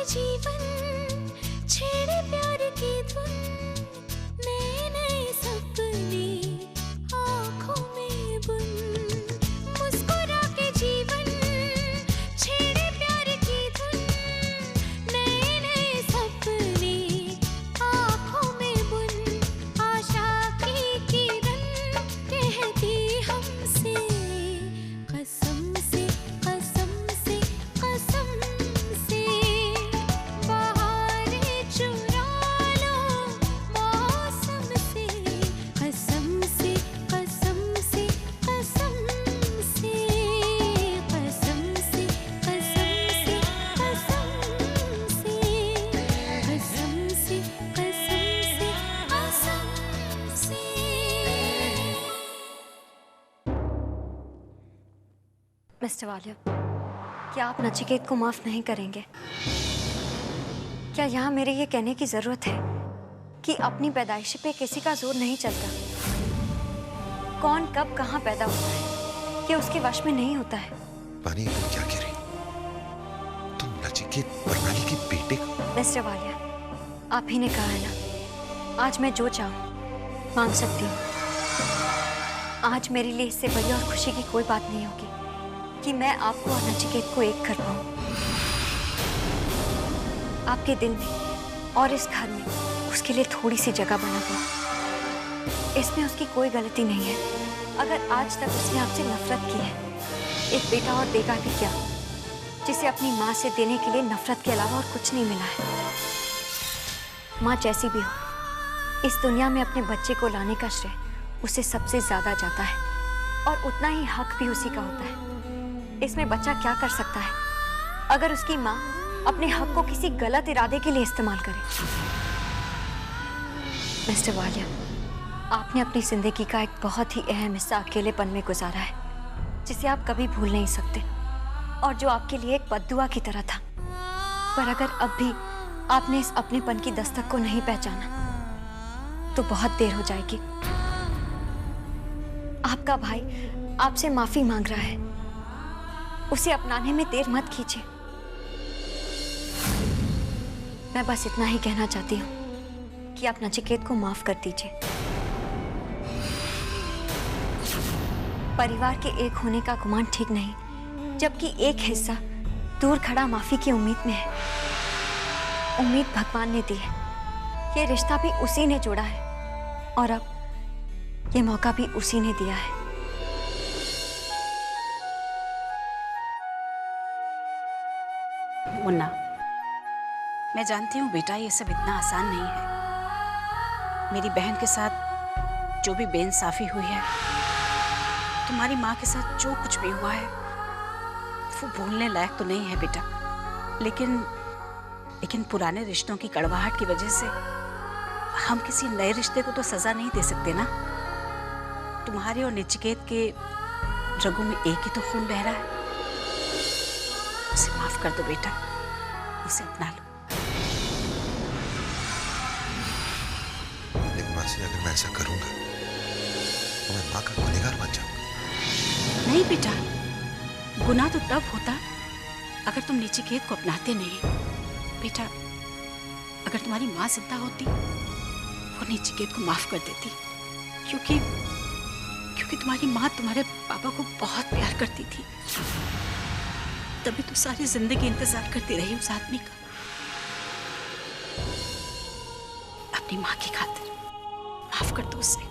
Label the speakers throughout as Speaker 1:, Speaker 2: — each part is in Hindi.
Speaker 1: जीवन छेड़े प्यार की धुन, नए नए सपने आँखों में बुन। मुस्कुरा के जीवन छेड़े प्यार की धुन, नए नए सपने आँखों में बुन। आशा की किरण कहती हमसे कसम से, कसम से, कसम से, बहारें चुरा लो मौसम से। कसम से, कसम से, कसम से, कसम से, कसम से, कसम से, कसम से, कसम से, कसम से।
Speaker 2: मिस्टर वालिया, क्या आप नचिकेत को माफ नहीं करेंगे? क्या यहाँ मेरे ये कहने की जरूरत है कि अपनी पैदाइश पे किसी का जोर नहीं चलता? कौन कब कहाँ पैदा होता है ये उसके वश में नहीं होता है।
Speaker 3: पानी, तुम क्या कह रही? तुम नचिकेत प्रणाली के बेटे को?
Speaker 2: मिस्टर वालिया, आप ही ने कहा है ना, आज मैं जो चाहूँ मांग सकती हूँ। आज मेरे लिए इससे बड़ी और खुशी की कोई बात नहीं होगी कि मैं आपको और नचिकेत को एक कर पाऊँ। आपके दिल में और इस घर में उसके लिए थोड़ी सी जगह बना पाऊँ, इसमें उसकी कोई गलती नहीं है। अगर आज तक उसने आपसे नफरत की है, एक बेटा और देगा भी क्या, जिसे अपनी माँ से देने के लिए नफरत के अलावा और कुछ नहीं मिला है। माँ जैसी भी हो, इस दुनिया में अपने बच्चे को लाने का श्रेय उसे सबसे ज्यादा जाता है और उतना ही हक भी उसी का होता है। इसमें बच्चा क्या कर सकता है अगर उसकी माँ अपने हक को किसी गलत इरादे के लिए इस्तेमाल करे। मिस्टर वालिया, आपने अपनी जिंदगी का एक बहुत ही अहम हिस्सा अकेलेपन में गुजारा है, जिसे आप कभी भूल नहीं सकते और जो आपके लिए एक बद्दुआ की तरह था। पर अगर अब भी आपने इस अपनेपन की दस्तक को नहीं पहचाना तो बहुत देर हो जाएगी। आपका भाई आपसे माफी मांग रहा है, उसे अपनाने में देर मत कीजिए। मैं बस इतना ही कहना चाहती हूँ कि आप नचिकेत को माफ कर दीजिए। परिवार के एक होने का गुमान ठीक नहीं, जबकि एक हिस्सा दूर खड़ा माफी की उम्मीद में है। उम्मीद भगवान ने दी है, ये रिश्ता भी उसी ने जोड़ा है और अब ये मौका भी उसी ने दिया है।
Speaker 4: मुन्ना, मैं जानती हूँ बेटा ये सब इतना आसान नहीं है। मेरी बहन के साथ जो भी बेइंसाफी हुई है, तुम्हारी माँ के साथ जो कुछ भी हुआ है, वो भूलने लायक तो नहीं है बेटा। लेकिन पुराने रिश्तों की कड़वाहट की वजह से हम किसी नए रिश्ते को तो सजा नहीं दे सकते ना। तुम्हारे और नचिकेत के रगों में एक ही तो खून बह रहा है। उसे माफ कर दो बेटा, उसे अपना लो।
Speaker 3: लेकिन मासी, अगर मैं ऐसा करूंगा तो मैं माँ का गुनहगार बन जाऊंगा।
Speaker 4: नहीं बेटा, गुनाह तो तब होता अगर तुम नचिकेत को अपनाते नहीं। बेटा, अगर तुम्हारी माँ जिंदा होती वो नचिकेत को माफ कर देती, क्योंकि तुम्हारी माँ तुम्हारे पापा को बहुत प्यार करती थी। तभी तो सारी जिंदगी इंतजार करती रही उस आदमी का। अपनी माँ की खातिर माफ कर दो उसे।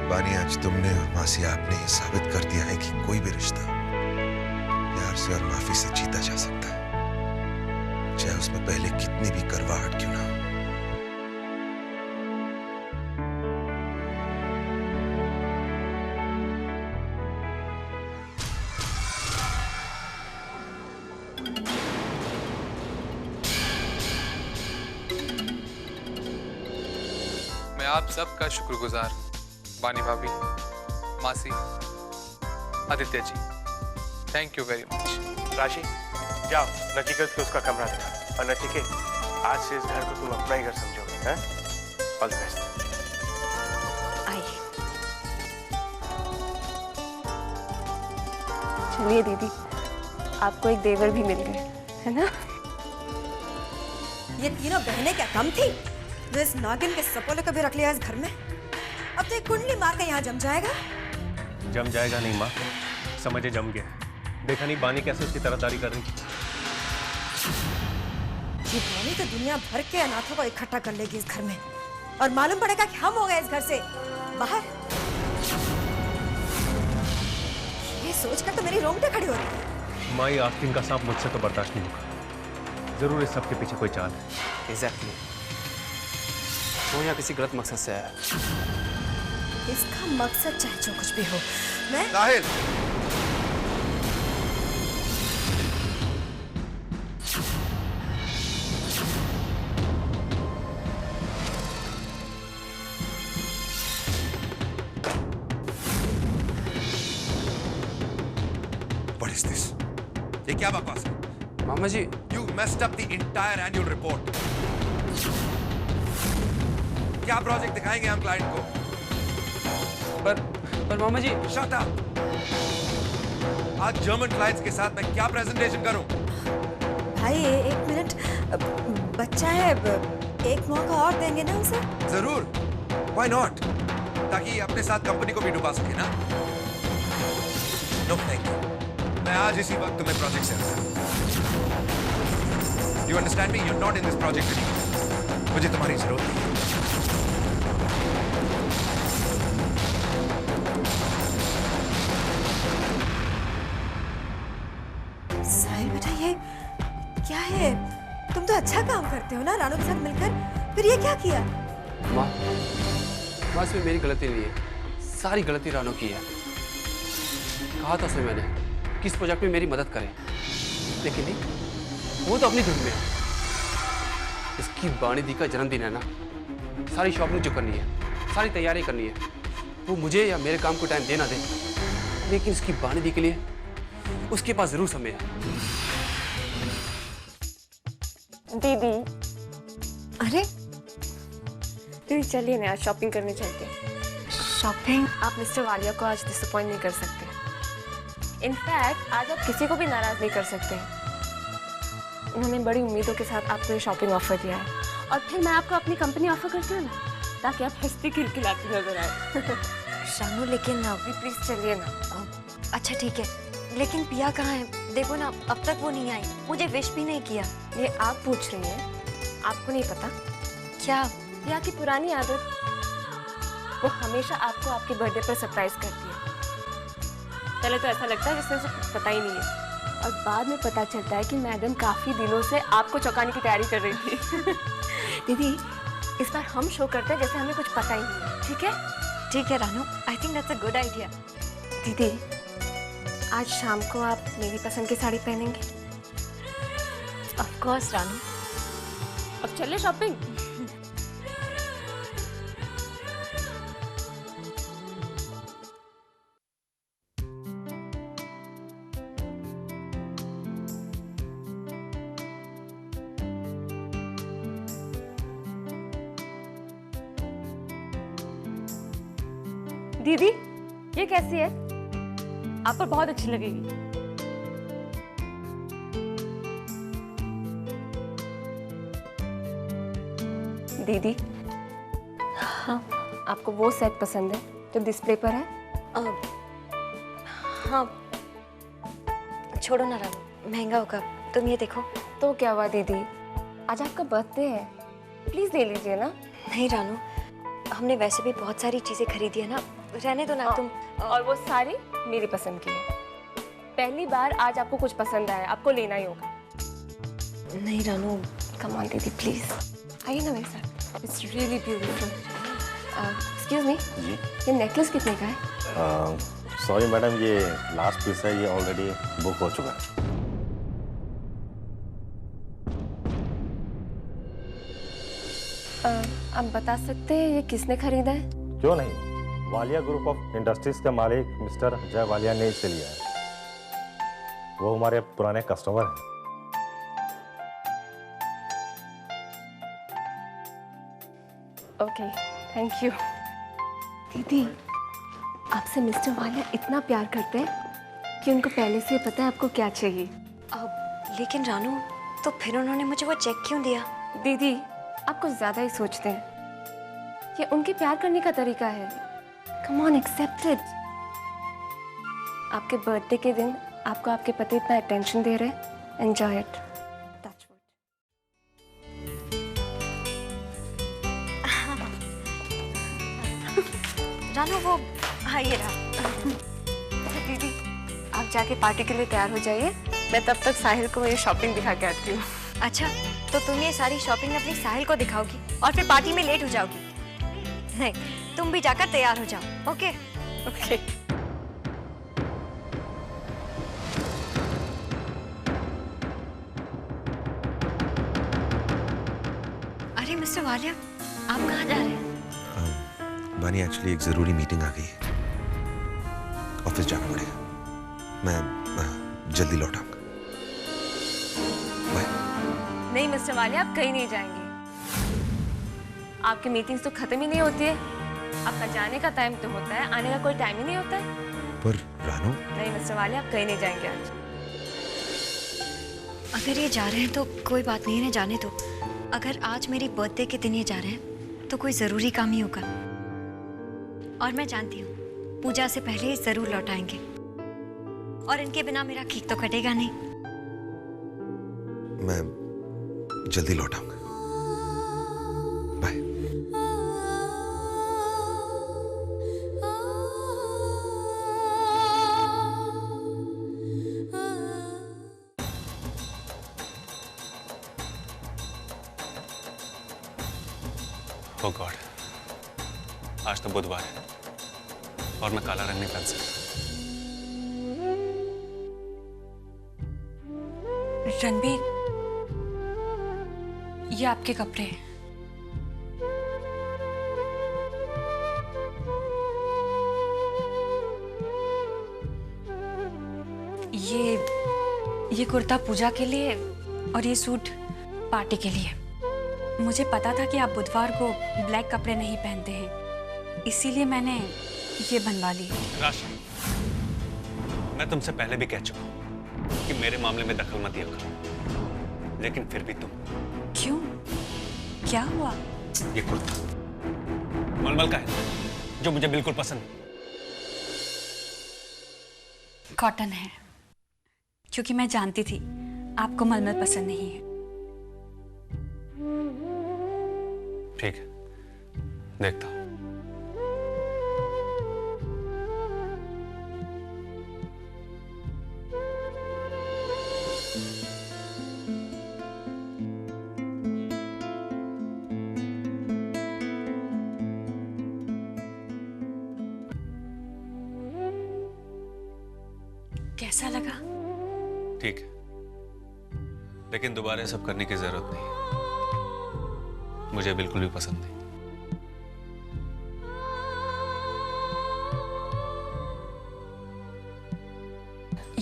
Speaker 3: बानी, आज तुमने और मासी आपने ये साबित कर दिया है कि कोई भी रिश्ता प्यार से और माफी से जीता जा सकता है, चाहे उसमें पहले कितनी भी करवाहट क्यों ना हो।
Speaker 5: आप सबका शुक्रगुजार, बानी भाभी, मासी, Aditya ji, thank you very much.
Speaker 6: राशि, जाओ नचिकेत को उसका कमरा देना, और नचिकेत आज से इस घर को तुम अपना ही घर समझोगे। हैं? All the best.
Speaker 2: आइए।
Speaker 7: चलिए दीदी, आपको एक देवर भी मिल गए, है ना?
Speaker 8: ये तीनों बहनें क्या कम थी जो इस नागिन के सपोले को भी रख लिया इस घर में? अब तो एक कुंडली मार के यहाँ जम जाएगा।
Speaker 6: जम जाएगा नहीं माँ, समझे जम गया। देखा नहीं बानी कैसे उसकी तरफदारी कर रही थी।
Speaker 8: ये बानी तो दुनिया भर के अनाथों को इकट्ठा कर लेगी इस घर में, और मालूम पड़ेगा कि हम हो गए इस घर से बाहर। ये सोचकर तो मेरी रोंगटे खड़ी हो रही है।
Speaker 6: माँ, ये आस्तीन का सांप मुझसे तो बर्दाश्त नहीं होगा। जरूर इस सब के पीछे कोई चाल है।
Speaker 9: एग्जैक्टली। वो यहाँ किसी गलत मकसद से आया।
Speaker 8: इसका मकसद चाहे जो कुछ भी हो, मैं
Speaker 3: साहिल, What is this? ये क्या बकवास है?
Speaker 9: मामा जी,
Speaker 3: You messed up the entire annual report. क्या प्रोजेक्ट दिखाएंगे हम क्लाइंट को?
Speaker 9: पर मामा जी,
Speaker 3: Shut up. आज जर्मन क्लाइंट्स के साथ मैं क्या प्रेजेंटेशन करूं?
Speaker 8: भाई एक मिनट, बच्चा है, एक मौका और देंगे ना उसे?
Speaker 3: जरूर, Why not? ताकि ये अपने साथ कंपनी को भी डुबा सके ना? No thank you. मैं आज इसी वक्त तुम्हें प्रोजेक्ट से हटाऊंगा। You understand me? You're not in this project anymore. मुझे तुम्हारी जरूरत नहीं है।
Speaker 8: साहिल बेटा, ये क्या है? तुम तो अच्छा काम करते हो ना रानू के साथ मिलकर, फिर ये क्या किया?
Speaker 9: माँ इसमें मेरी गलती नहीं है, सारी गलती रानो की है। कहा था उसे मैंने कि इस प्रोजेक्ट में मेरी मदद करें, लेकिन नहीं, वो तो अपनी धुन में है। इसकी बाणी दी का जन्मदिन है ना, सारी शॉपिंग जो करनी है, सारी तैयारी करनी है, वो मुझे या मेरे काम को टाइम देना दे, लेकिन इसकी बाणी दी के लिए उसके पास जरूर समय है।
Speaker 7: दीदी,
Speaker 2: अरे
Speaker 7: दीदी चलिए ना, आज शॉपिंग करने चलते हैं।
Speaker 2: शॉपिंग?
Speaker 7: आप मिस्टर वालिया को आज डिसअपॉइंट नहीं कर सकते। इनफैक्ट आज आप किसी को भी नाराज नहीं कर सकते। उन्होंने बड़ी उम्मीदों के साथ आपको ये शॉपिंग ऑफर दिया है, और फिर मैं आपको अपनी कंपनी ऑफर करती हूँ ना, ताकि आप हंसती खिलखिलाती नजर आए।
Speaker 2: शानू, लेकिन
Speaker 7: प्लीज चलिए ना।
Speaker 2: अच्छा ठीक है, लेकिन पिया कहाँ है? देखो ना, अब तक वो नहीं आई, मुझे विश भी नहीं किया।
Speaker 7: ये आप पूछ रही हैं, आपको नहीं पता?
Speaker 2: क्या?
Speaker 7: पिया की पुरानी आदत, वो हमेशा आपको आपके बर्थडे पर सरप्राइज करती है। पहले तो ऐसा लगता है जैसे उसे कुछ पता ही नहीं है, और बाद में पता चलता है कि मैडम काफी दिनों से आपको चौंकाने की तैयारी कर रही थी। दीदी, इस बार हम शो करते हैं जैसे हमें कुछ पता ही नहीं है, ठीक है?
Speaker 2: ठीक है Ranu, I think that's a good idea.
Speaker 7: दीदी, आज शाम को आप मेरी पसंद की साड़ी पहनेंगे?
Speaker 2: Of course Ranu.
Speaker 7: अब चले शॉपिंग। दीदी, ये कैसी है? आप पर बहुत अच्छी लगेगी। दीदी,
Speaker 2: हाँ?
Speaker 7: आपको वो सेट पसंद है जो डिस्प्ले पर है?
Speaker 2: हाँ, छोड़ो ना रानू, महंगा होगा। तुम ये देखो।
Speaker 7: तो क्या हुआ दीदी, आज आपका बर्थडे है, प्लीज ले लीजिए ना।
Speaker 2: नहीं रानू, हमने वैसे भी बहुत सारी चीजें खरीदी है ना, रहने दो ना तुम।
Speaker 7: और वो सारी मेरी पसंद की है। पहली बार आज आपको कुछ पसंद आया, आपको लेना ही होगा।
Speaker 2: नहीं रानू,
Speaker 7: कम ऑन दीदी प्लीज, आइए ना मेरे साथ। It's really beautiful. Excuse me, ये नेकलेस कितने का है?
Speaker 10: सॉरी मैडम, ये लास्ट पीस है, ये ऑलरेडी बुक हो चुका है।
Speaker 7: आप बता सकते हैं ये किसने खरीदा है?
Speaker 10: क्यों नहीं, वालिया ग्रुप ऑफ इंडस्ट्रीज का मालिक मिस्टर जय वालिया ने इसे लिया है। वो हमारे पुराने कस्टमर हैं।
Speaker 7: Okay, thank you. दीदी, आपसे मिस्टर वालिया इतना प्यार करते हैं कि उनको पहले से ही पता है आपको क्या चाहिए।
Speaker 2: अब लेकिन रानू, तो फिर उन्होंने मुझे वो चेक क्यों दिया?
Speaker 7: दीदी, आप कुछ ज्यादा ही सोचते हैं। ये उनके प्यार करने का तरीका है। Come on, accept it. आपके बर्थडे के दिन आपको आपके पति इतना अटेंशन दे रहे हैं। Enjoy it.
Speaker 2: रानू, वो हाँ ये रहा।
Speaker 7: दीदी, आप जाके पार्टी के लिए तैयार हो जाइए। मैं तब तक साहिल को ये शॉपिंग दिखा के आती हूँ।
Speaker 2: अच्छा, तो तुम ये सारी शॉपिंग अपनी साहिल को दिखाओगी और फिर पार्टी में लेट हो जाओगी? नहीं, तुम भी जाकर तैयार हो जाओ। ओके?
Speaker 7: ओके।
Speaker 2: अरे मिस्टर वालिया, आप कहाँ जा रहे हैं?
Speaker 3: बानी, एक्चुअली एक जरूरी मीटिंग आ गई है, ऑफिस जाना पड़ेगा। मैं जल्दी लौट आऊंगा। बाय।
Speaker 7: नहीं मिस्टर वालिया, आप कहीं नहीं जाएंगे। आपकी मीटिंग्स तो खत्म ही नहीं होती है। आपका जाने का टाइम तो होता है, आने का कोई टाइम ही नहीं होता है।
Speaker 3: पर रानू।
Speaker 7: नहीं मिस्टर वालिया, आप कहीं नहीं जाएंगे आज।
Speaker 2: अगर ये जा रहे हैं तो कोई बात नहीं है, जाने दो। अगर आज मेरी बर्थडे के दिन ये जा रहे हैं तो कोई जरूरी काम ही होगा। और मैं जानती हूँ पूजा से पहले ही जरूर लौट आएंगे, और इनके बिना मेरा केक तो कटेगा नहीं।
Speaker 3: मैं जल्दी लौट आऊंगा। बाय।
Speaker 11: ओह गॉड, आज तो बुधवार है और मैं काला रंग नहीं पहन सकता।
Speaker 4: रणबीर, ये आपके कपड़े हैं। ये कुर्ता पूजा के लिए और ये सूट पार्टी के लिए। मुझे पता था कि आप बुधवार को ब्लैक कपड़े नहीं पहनते हैं, इसीलिए मैंने ये बनवा ली।
Speaker 11: राशि, मैं तुमसे पहले भी कह चुका हूं कि मेरे मामले में दखल मत दिया करो, लेकिन फिर भी तुम।
Speaker 4: क्यों? क्या हुआ?
Speaker 11: ये कुर्ता मलमल का है, जो मुझे बिल्कुल पसंद नहीं।
Speaker 4: कॉटन है, क्योंकि मैं जानती थी आपको मलमल पसंद नहीं है।
Speaker 11: ठीक है, देखता हूं।
Speaker 4: कैसा लगा?
Speaker 11: ठीक है, लेकिन दोबारा सब करने की जरूरत नहीं है। मुझे बिल्कुल भी पसंद नहीं।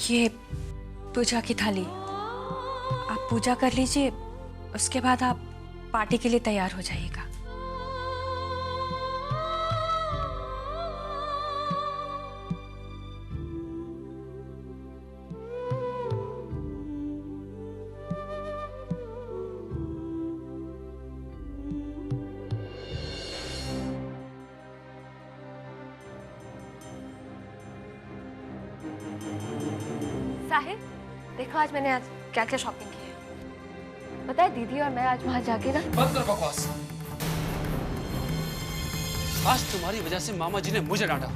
Speaker 4: ये पूजा की थाली, आप पूजा कर लीजिए, उसके बाद आप पार्टी के लिए तैयार हो जाइएगा।
Speaker 7: साहिल, देखो आज मैंने क्या क्या शॉपिंग की है। पता है दीदी और मैं आज वहां जाके ना।
Speaker 9: बंद कर बकवास। आज तुम्हारी वजह से मामा जी ने मुझे डांटा,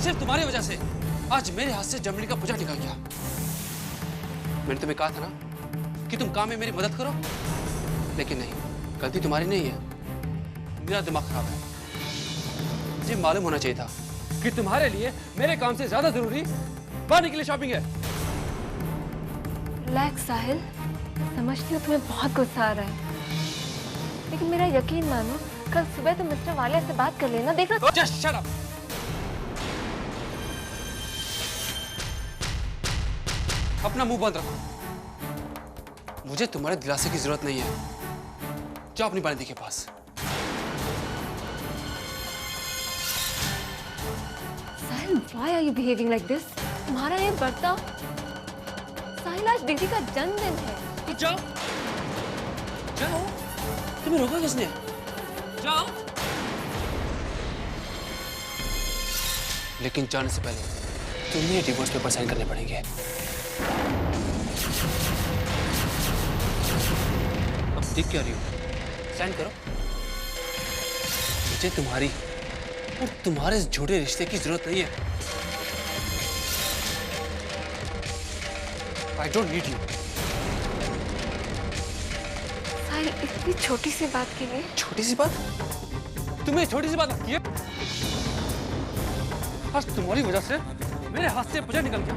Speaker 9: सिर्फ तुम्हारी वजह से। आज मेरे हाथ से जमनी का पूजा निकल गया। मैंने तुम्हें कहा था ना कि तुम काम में मेरी मदद करो, लेकिन नहीं, गलती तुम्हारी नहीं है, मेरा दिमाग खराब है। मुझे मालूम होना चाहिए था कि तुम्हारे लिए मेरे काम से ज्यादा जरूरी पानी के लिए शॉपिंग है।
Speaker 7: रिलैक्स साहिल, समझती हूँ तुम्हें बहुत गुस्सा आ रहा है, लेकिन मेरा यकीन मानो, कल सुबह तो मिस्टर वालिया से बात कर लेना, देखना।
Speaker 9: Just shut up. अपना मुंह बंद रखो। मुझे तुम्हारे दिलासे की जरूरत नहीं है। जाओ अपनी बानी के पास।
Speaker 7: साहिल, why are you behaving like this? तुम्हारा ये बर्ताव। साहिल, आज दीदी का जन्मदिन है।
Speaker 9: तो जाओ। जाओ। तुम्हें रोका किसने? जाओ। लेकिन जाने से पहले तुम्हें डिवोर्स पेपर साइन करने पड़ेंगे। अब देख क्या रही हो? साइन करो। मुझे तुम्हारी और तुम्हारे इस झूठे रिश्ते की जरूरत नहीं है। I don't need you.
Speaker 7: साहिल, इतनी छोटी सी बात के लिए।
Speaker 9: छोटी सी बात? तुम्हें छोटी सी बात लगती है? आज तुम्हारी वजह से मेरे हाथ से पूजा निकल गया।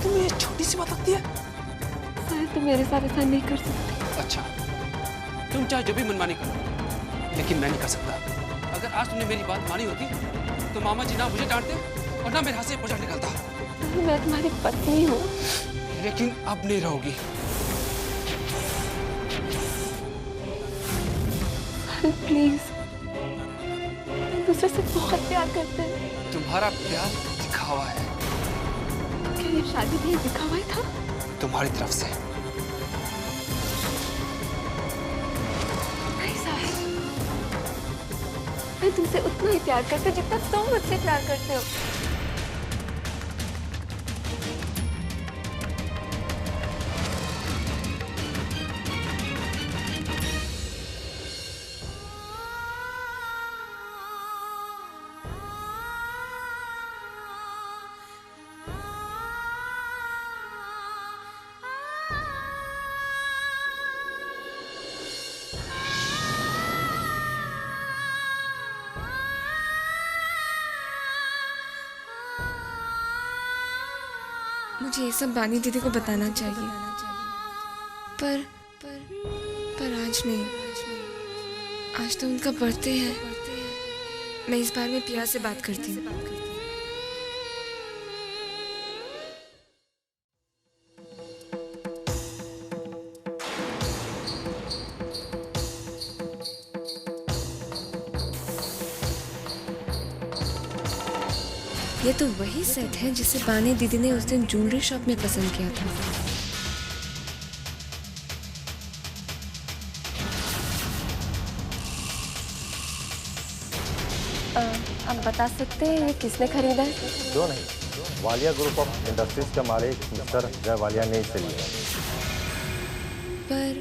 Speaker 9: तुम्हें ये छोटी सी बात लगती है?
Speaker 7: साहिल, तुम मेरे साथ ऐसा नहीं कर सकते।
Speaker 9: अच्छा, तुम चाहे जो भी मनमानी करो, लेकिन मैं नहीं कर सकता। अगर आज तुमने मेरी बात मानी होती तो मामा जी ना मुझे डांटते और ना मेरे हाथ से पूजा निकलता।
Speaker 7: मैं तुम्हारी पत्नी हूँ।
Speaker 9: लेकिन अब नहीं रहोगी।
Speaker 7: प्लीज, एक दूसरे से बहुत प्यार करते हैं।
Speaker 9: तुम्हारा प्यार दिखावा है।
Speaker 7: क्या ये शादी भी दिखावा ही था?
Speaker 9: तुम्हारी तरफ से।
Speaker 7: नहीं साहिल, मैं तुमसे उतना ही प्यार करती हूँ जितना तुम मुझसे प्यार करते हो।
Speaker 12: मुझे ये सब बानी दीदी को बताना चाहिए, पर आज नहीं। आज तो उनका बर्थडे है। मैं इस बार में पिया से बात करती हूँ। ये तो वही सेट है जिसे बानी दीदी ने उस दिन ज्वेलरी शॉप में पसंद किया था।
Speaker 7: आप बता सकते हैं ये किसने खरीदा है?
Speaker 10: क्यों नहीं, वालिया ग्रुप ऑफ इंडस्ट्रीज का मालिक मिस्टर जय वालिया ने इसे लिया।
Speaker 12: पर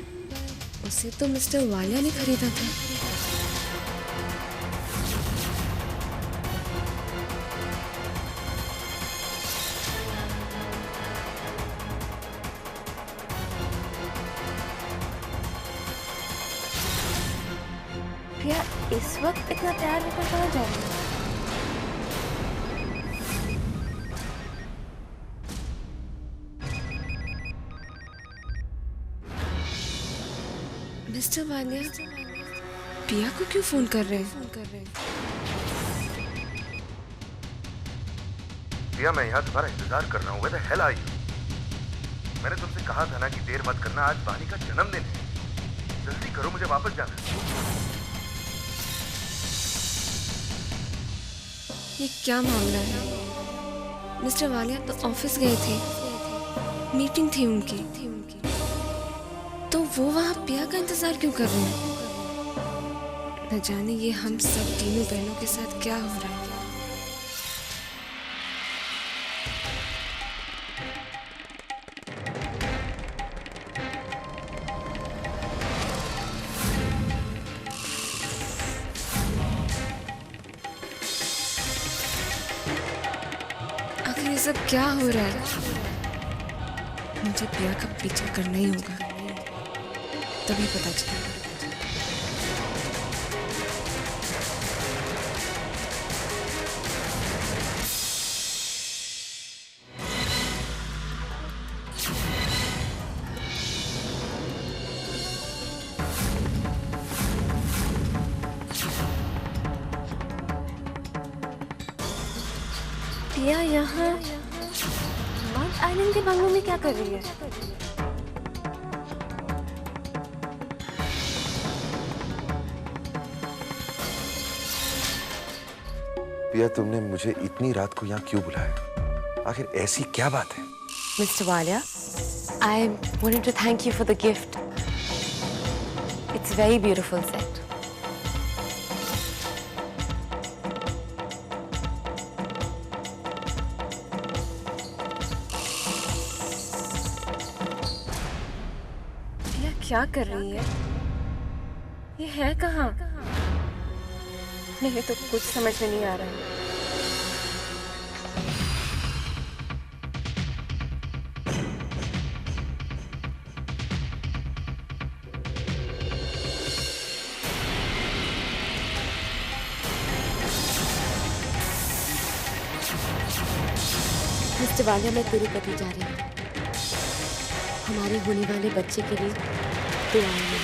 Speaker 12: उसे तो मिस्टर वालिया ने खरीदा था।
Speaker 7: प्रिया इस वक्त इतना तैयार होकर कहाँ जा रही है?
Speaker 12: मिस्टर वालिया पिया को क्यों फोन कर रहे हैं?
Speaker 3: पिया, मैं यहाँ तुम्हारा इंतजार कर रहा हूँ। Where the hell are you? मैंने तुमसे कहा था ना कि देर मत करना, आज बानी का जन्मदिन है। जल्दी करो, मुझे वापस जाना है।
Speaker 12: ये क्या मामला है? मिस्टर वालिया तो ऑफिस गए थे, मीटिंग थी उनकी, तो वो वहाँ पिया का इंतजार क्यों कर रहे हैं? न जाने ये हम सब तीनों बहनों के साथ क्या हो रहा है। आखिर ये सब क्या हो रहा है? मुझे पिया का पीछा करना ही होगा, तभी पता चलेगा।
Speaker 7: पिया यहाँ माउंट आइलैंड के बंगलों में क्या कर रही है?
Speaker 3: पिया, तुमने मुझे इतनी रात को यहाँ क्यों बुलाया? आखिर ऐसी क्या बात है?
Speaker 7: Mr. Walia, I wanted to thank you for the gift. It's very beautiful set. ये क्या कर रही है? ये है कहाँ? नहीं तो कुछ समझ में नहीं आ रहा है। मिस्टर वालिया, मैं तिरुपति जा रही हूँ। हमारे होने वाले बच्चे के लिए दुआएं में।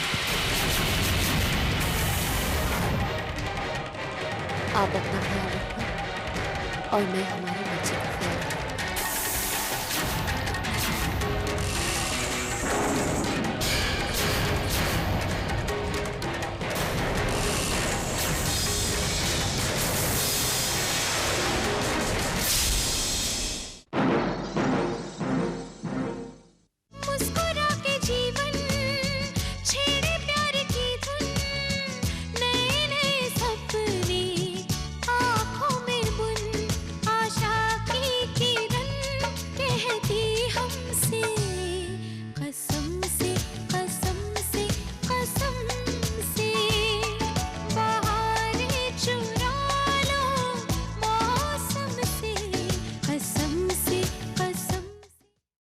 Speaker 7: आप अपना ख्याल रखना और मैं हमारे बच्चे का ख्याल रखूँ।
Speaker 1: मुस्कुरा के जीवन छेड़े प्यार की धुन, नए नए सपने आँखों में बुन, आशा की किरण कहती